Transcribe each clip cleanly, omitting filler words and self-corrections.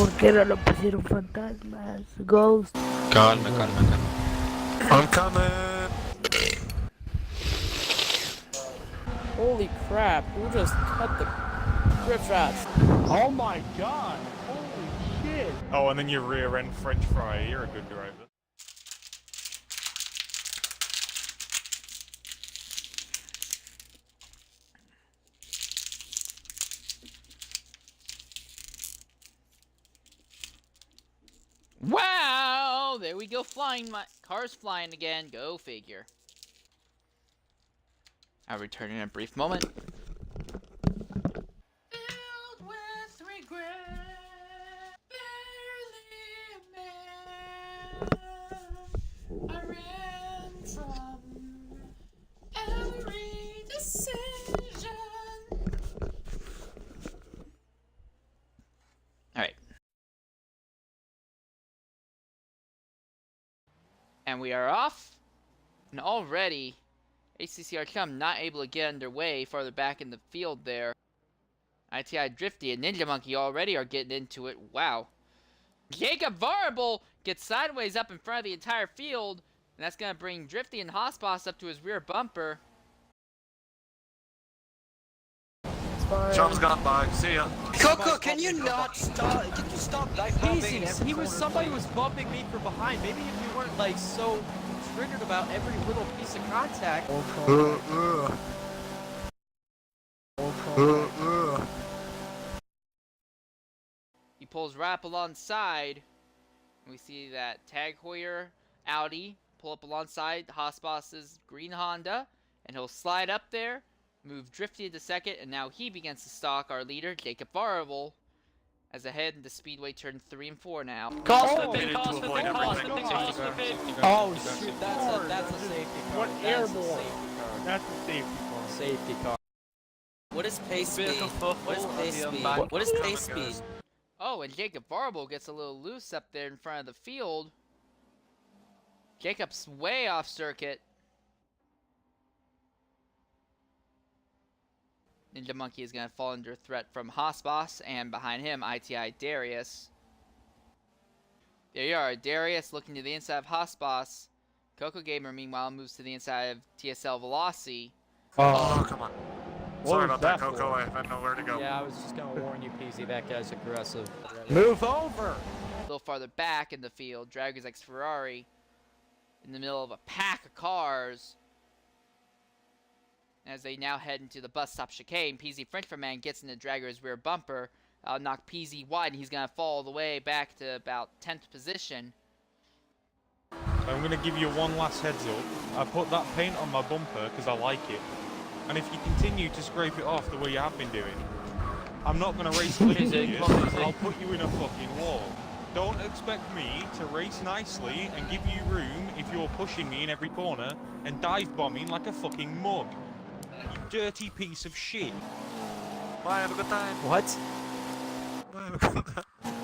¿Por qué no lo pusieron fantasmas? Ghost. Calma, calma, calma. I'm coming. Holy crap, who just cut the drift shots? Oh my god! Holy shit! Oh, and then your rear end French fry. You're a good driver. Wow! There we go, flying. My car's flying again. Go figure. I'll return in a brief moment. Filled with regret, barely a man. I ran from every decision. Alright. And we are off. And already, ACCR Chum not able to get underway farther back in the field there. ITI Drifty and Ninja Monkey already are getting into it. Wow. Jacob Variable gets sideways up in front of the entire field. And that's going to bring Drifty and Hossboss up to his rear bumper. Chum's gone by. See ya. Coco, can you not stop? Can you stop dive bombing? He was somebody was bumping me from behind. Maybe if you weren't like so triggered about every little piece of contact. He pulls right up alongside. We see that Tag Heuer Audi pull up alongside Hossboss's green Honda. And he'll slide up there. Move Drifty into second, and now he begins to stalk our leader, Jacob Variable, as ahead into Speedway turn 3 and 4 now. Oh shoot, that's a safety car. What airborne? That's a safety car. Safety car. What is pace speed? What is pace speed? What is pace speed? Oh, and Jacob Variable gets a little loose up there in front of the field. Jacob's way off circuit. Ninja Monkey is going to fall under threat from Hossboss, and behind him, ITI Darius. There you are, Darius looking to the inside of Hossboss. Coco Gamer, meanwhile, moves to the inside of TSL Velocity. Oh, come on. Sorry about that, Coco. I had nowhere to go. Yeah, I was just gonna warn you, PZ. That guy's aggressive. Move over! A little farther back in the field, Dragons X Ferrari in the middle of a pack of cars. As they now head into the bus stop chicane, PZ Frenchman gets into Dragger's rear bumper. Knock PZ wide, and he's going to fall all the way back to about 10th position. I'm going to give you one last heads up. I put that paint on my bumper because I like it. And if you continue to scrape it off the way you have been doing, I'm not going to race with you. I'll put you in a fucking wall. Don't expect me to race nicely and give you room if you're pushing me in every corner and dive bombing like a fucking mug. You dirty piece of shit. Bye, have a good time. What? Bye, have a good time.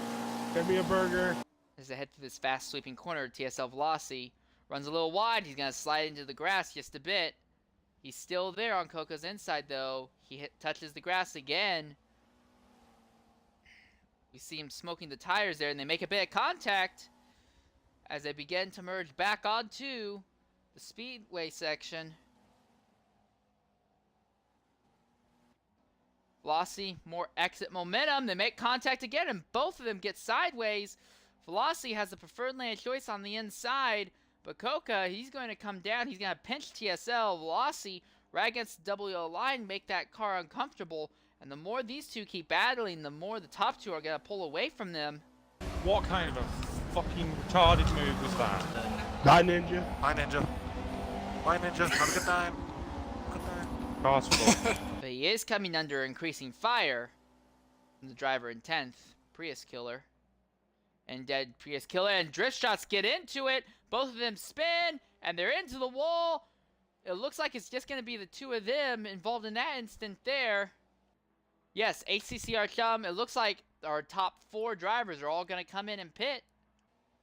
Give me a burger. As they head through this fast sweeping corner, TSL Velocity runs a little wide. He's going to slide into the grass just a bit. He's still there on Coco's inside, though. He touches the grass again. We see him smoking the tires there, and they make a bit of contact as they begin to merge back onto the speedway section. Velocity, more exit momentum. They make contact again, and both of them get sideways. Velocity has the preferred lane of choice on the inside, but Coca, he's going to come down. He's going to pinch TSL. Velocity right against the WO line, make that car uncomfortable. And the more these two keep battling, the more the top two are going to pull away from them. What kind of a fucking retarded move was that? Bye, Ninja. Bye, Ninja. Bye, Ninja. Have a good time. Good time. Car's full. But he is coming under increasing fire from the driver in 10th, Prius Killer. And dead Prius Killer, and drift shots get into it. Both of them spin, and they're into the wall. It looks like it's just going to be the two of them involved in that instant there. Yes, HCCR Chum, it looks like our top 4 drivers are all going to come in and pit.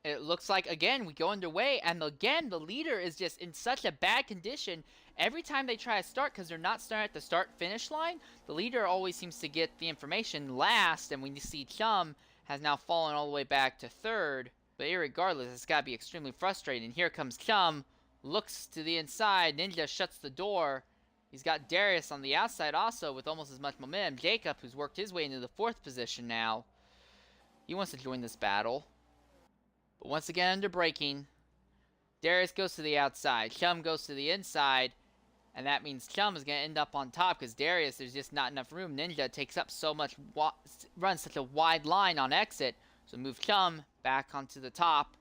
It looks like, again, we go underway, and again, the leader is just in such a bad condition. Every time they try to start, because they're not starting at the start-finish line, the leader always seems to get the information last, and we see Chum has now fallen all the way back to 3rd. But irregardless, it's got to be extremely frustrating. Here comes Chum, looks to the inside. Ninja shuts the door. He's got Darius on the outside also with almost as much momentum. Jacob, who's worked his way into the 4th position now. He wants to join this battle. But once again, under braking. Darius goes to the outside. Chum goes to the inside. And that means Chum is going to end up on top because Darius, there's just not enough room. Ninja takes up so much, runs such a wide line on exit. So move Chum back onto the top.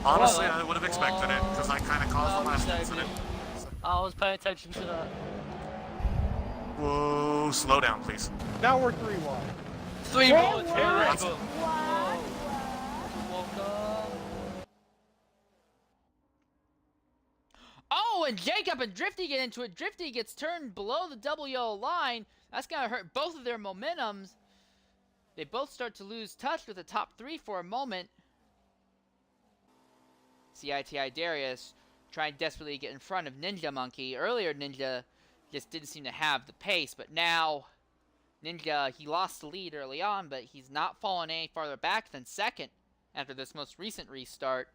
Honestly, I would have expected it because I kind of caused the last incident. I was paying attention to that. Whoa, slow down, please. Now we're 3 wide. 3 bullets. Oh, and Jacob and Drifty get into it. Drifty gets turned below the double yellow line. That's going to hurt both of their momentums. They both start to lose touch with the top 3 for a moment. CITI Darius trying desperately to get in front of Ninja Monkey. Earlier, Ninja just didn't seem to have the pace, but now Ninja, he lost the lead early on, but he's not fallen any farther back than 2nd after this most recent restart.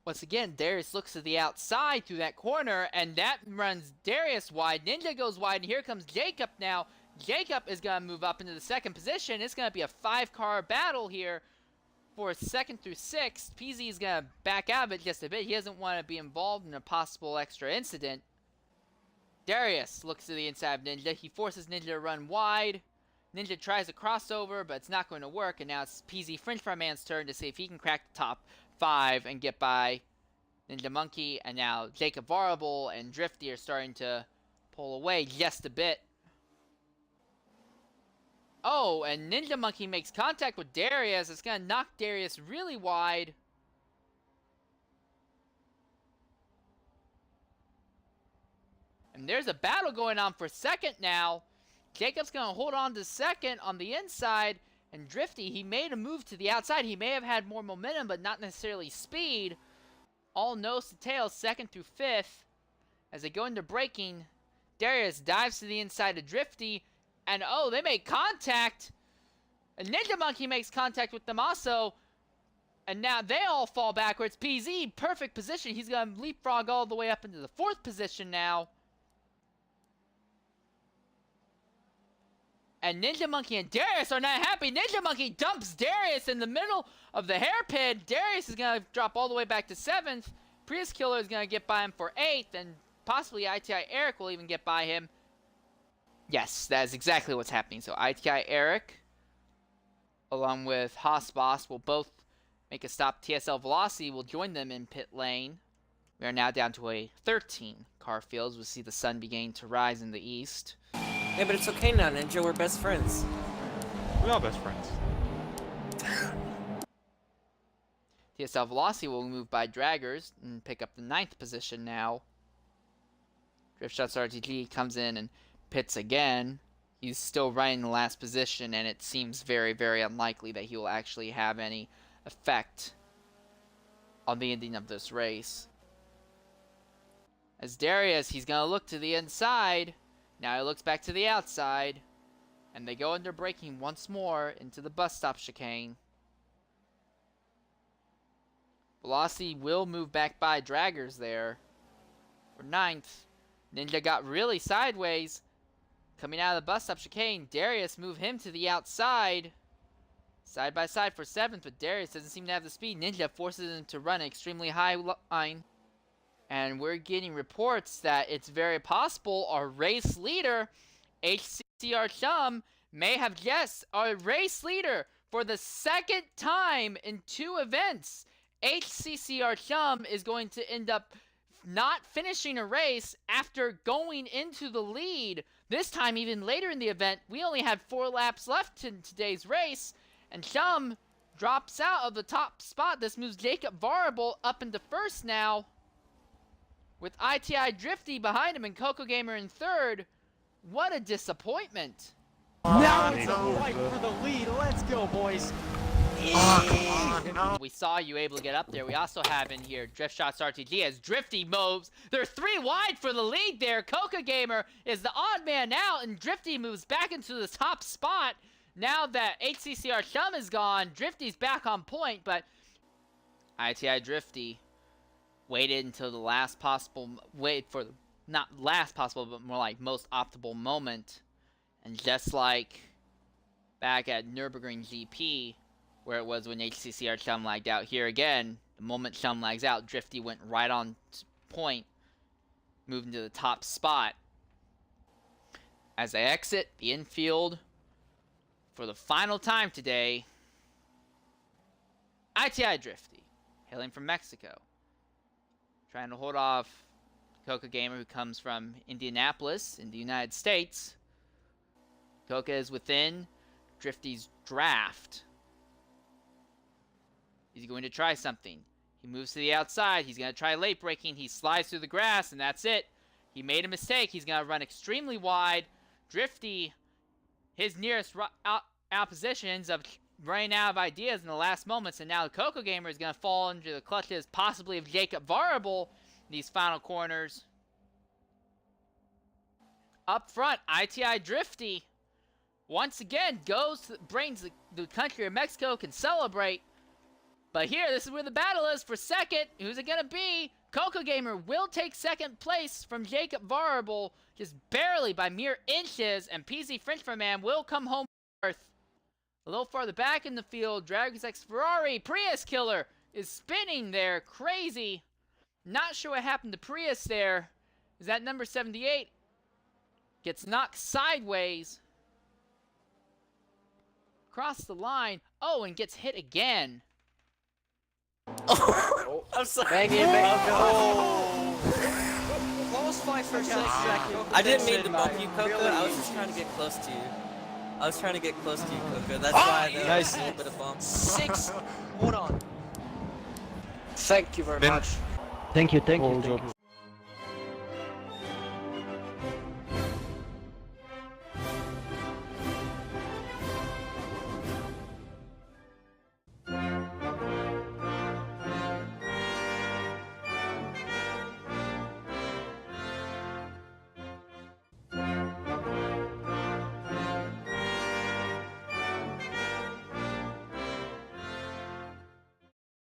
Once again, Darius looks to the outside through that corner, and that runs Darius wide. Ninja goes wide, and here comes Jacob now. Jacob is going to move up into the 2nd position. It's going to be a 5-car battle here for 2nd through 6th. PZ is going to back out of it just a bit. He doesn't want to be involved in a possible extra incident. Darius looks to the inside of Ninja. He forces Ninja to run wide. Ninja tries a crossover, but it's not going to work, and now it's PZ French Fry Man's turn to see if he can crack the top 5 and get by Ninja Monkey, and now Jacob Variable and Drifty are starting to pull away just a bit. Oh, and Ninja Monkey makes contact with Darius. It's going to knock Darius really wide. And there's a battle going on for 2nd now. Jacob's going to hold on to 2nd on the inside. And Drifty, he made a move to the outside. He may have had more momentum, but not necessarily speed. All nose to tail, 2nd through 5th. As they go into braking, Darius dives to the inside of Drifty. And oh, they make contact. And Ninja Monkey makes contact with them also. And now they all fall backwards. PZ, perfect position. He's going to leapfrog all the way up into the 4th position now. And Ninja Monkey and Darius are not happy. Ninja Monkey dumps Darius in the middle of the hairpin. Darius is going to drop all the way back to 7th. Prius Killer is going to get by him for 8th. And possibly ITI Eric will even get by him. Yes, that is exactly what's happening. So ITI Eric, along with Hossboss, will both make a stop. TSL Velocity will join them in pit lane. We are now down to a 13 car field. We'll see the sun beginning to rise in the east. Yeah, but it's okay now, Ninja. We're best friends. We are best friends. TSL Velocity will move by Draggers and pick up the 9th position now. Driftshots RTG comes in and pits again. He's still running the last position, and it seems very, very unlikely that he will actually have any effect on the ending of this race. As Darius, he's going to look to the inside. Now he looks back to the outside. And they go under braking once more into the bus stop chicane. Velocity will move back by Draggers there for 9th. Ninja got really sideways. Coming out of the bus stop chicane, Darius moved him to the outside. Side by side for 7th, but Darius doesn't seem to have the speed. Ninja forces him to run an extremely high line. And we're getting reports that it's very possible our race leader, HCCR Chum, may have guessed our race leader for the 2nd time in 2 events. HCCR Chum is going to end up not finishing a race after going into the lead. This time, even later in the event, we only had 4 laps left in today's race, and Chum drops out of the top spot. This moves Jacob Variable up into 1st now, with ITI Drifty behind him and Coco Gamer in 3rd. What a disappointment. Now it's a fight for the lead. Let's go, boys. Oh, come on, no. We saw you able to get up there. We also have in here Drift Shots RTG as Drifty moves. They're 3 wide for the lead there. Coca Gamer is the odd man out, and Drifty moves back into the top spot. Now that HCCR Chum is gone, Drifty's back on point, but ITI Drifty waited until the last possible, not last possible, but more like most optimal moment. And just like back at Nürburgring GP, where it was when HCCR Chum lagged out, here again, the moment Chum lags out, Drifty went right on point, moving to the top spot. As they exit the infield for the final time today, ITI Drifty, hailing from Mexico, trying to hold off Coca Gamer, who comes from Indianapolis in the United States. Coca is within Drifty's draft. He's going to try something. He moves to the outside. He's going to try late braking. He slides through the grass, and that's it. He made a mistake. He's going to run extremely wide. Drifty, his nearest opposition, ends up running out of ideas in the last moments, and now the Coco Gamer is going to fall into the clutches, possibly of Jacob Variable in these final corners. Up front, ITI Drifty once again brings the country of Mexico can celebrate. But here, this is where the battle is for second. Who's it going to be? Coco Gamer will take second place from Jacob Variable, just barely by mere inches, and PZ Frenchman will come home fourth. A little farther back in the field, Dragon's X Ferrari, Prius Killer, is spinning there, crazy. Not sure what happened to Prius there. Is that number 78? Gets knocked sideways. Across the line. Oh, and gets hit again. Oh, I'm sorry. Bang it, bang Close fight for 6 seconds. I didn't mean to bump you, Coco. I was just trying to get close to you. I was trying to get close to you, Coco. That's why there was a little bit of bump. 6. Hold on. Thank you very much. Thank you.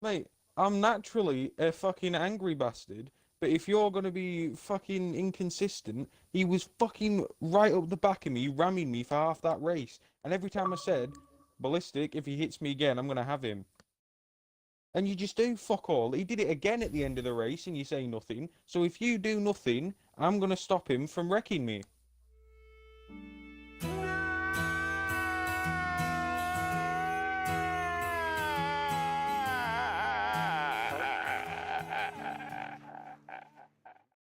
Mate, I'm naturally a fucking angry bastard, but if you're gonna be fucking inconsistent, he was fucking right up the back of me, ramming me for half that race. And every time I said, Ballistic, if he hits me again, I'm gonna have him. And you just do fuck all. He did it again at the end of the race, and you say nothing. So if you do nothing, I'm gonna stop him from wrecking me.